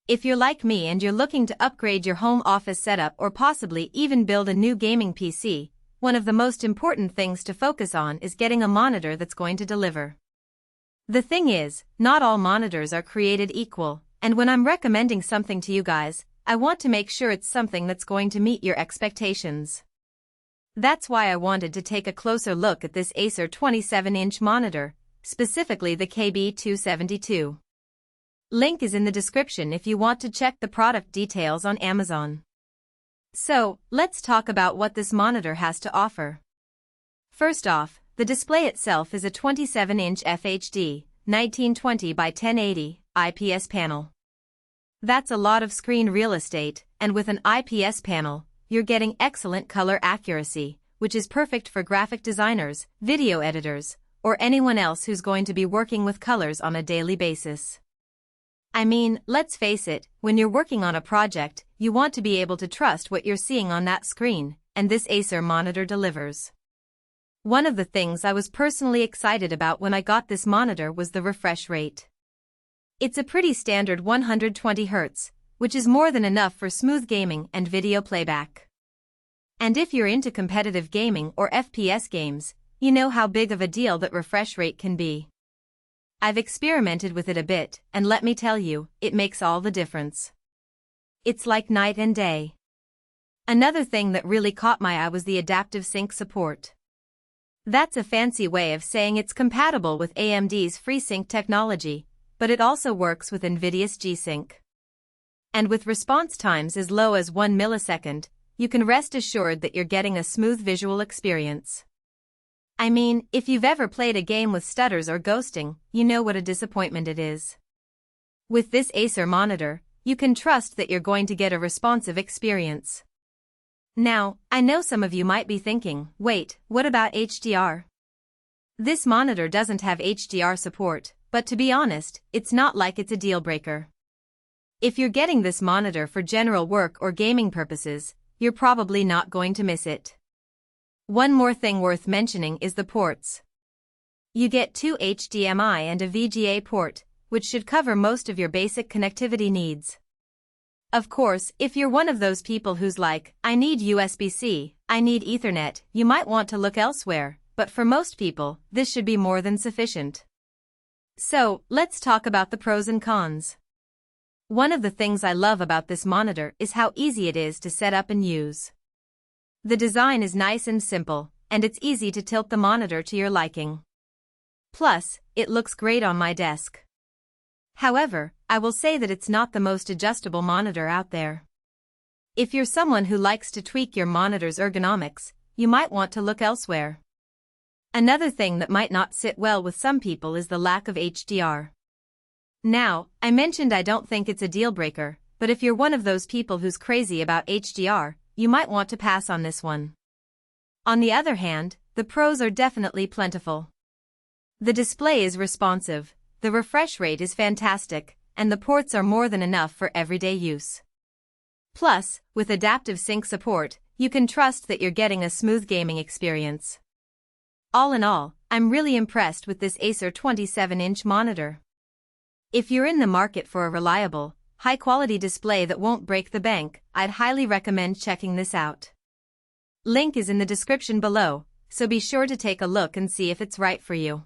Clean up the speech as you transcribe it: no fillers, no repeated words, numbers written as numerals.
If you're like me and you're looking to upgrade your home office setup or possibly even build a new gaming PC, one of the most important things to focus on is getting a monitor that's going to deliver. The thing is, not all monitors are created equal, and when I'm recommending something to you guys, I want to make sure it's something that's going to meet your expectations. That's why I wanted to take a closer look at this Acer 27-inch monitor, specifically the KB272. Link is in the description if you want to check the product details on Amazon. So, let's talk about what this monitor has to offer. First off, the display itself is a 27-inch FHD 1920 by 1080 IPS panel. That's a lot of screen real estate, and with an IPS panel, you're getting excellent color accuracy, which is perfect for graphic designers, video editors, or anyone else who's going to be working with colors on a daily basis. I mean, let's face it, when you're working on a project, you want to be able to trust what you're seeing on that screen, and this Acer monitor delivers. One of the things I was personally excited about when I got this monitor was the refresh rate. It's a pretty standard 120 Hz, which is more than enough for smooth gaming and video playback. And if you're into competitive gaming or FPS games, you know how big of a deal that refresh rate can be. I've experimented with it a bit, and let me tell you, it makes all the difference. It's like night and day. Another thing that really caught my eye was the adaptive sync support. That's a fancy way of saying it's compatible with AMD's FreeSync technology, but it also works with NVIDIA's G-Sync. And with response times as low as 1 millisecond, you can rest assured that you're getting a smooth visual experience. I mean, if you've ever played a game with stutters or ghosting, you know what a disappointment it is. With this Acer monitor, you can trust that you're going to get a responsive experience. Now, I know some of you might be thinking, wait, what about HDR? This monitor doesn't have HDR support, but to be honest, it's not like it's a deal breaker. If you're getting this monitor for general work or gaming purposes, you're probably not going to miss it. One more thing worth mentioning is the ports. You get 2 HDMI and a VGA port, which should cover most of your basic connectivity needs. Of course, if you're one of those people who's like, I need USB-C, I need Ethernet, you might want to look elsewhere, but for most people, this should be more than sufficient. So, let's talk about the pros and cons. One of the things I love about this monitor is how easy it is to set up and use. The design is nice and simple, and it's easy to tilt the monitor to your liking. Plus, it looks great on my desk. However, I will say that it's not the most adjustable monitor out there. If you're someone who likes to tweak your monitor's ergonomics, you might want to look elsewhere. Another thing that might not sit well with some people is the lack of HDR. Now, I mentioned I don't think it's a deal breaker, but if you're one of those people who's crazy about HDR, you might want to pass on this one. On the other hand, the pros are definitely plentiful. The display is responsive, the refresh rate is fantastic, and the ports are more than enough for everyday use. Plus, with adaptive sync support, you can trust that you're getting a smooth gaming experience. All in all, I'm really impressed with this Acer 27-inch monitor. If you're in the market for a reliable, high-quality display that won't break the bank, I'd highly recommend checking this out. Link is in the description below, so be sure to take a look and see if it's right for you.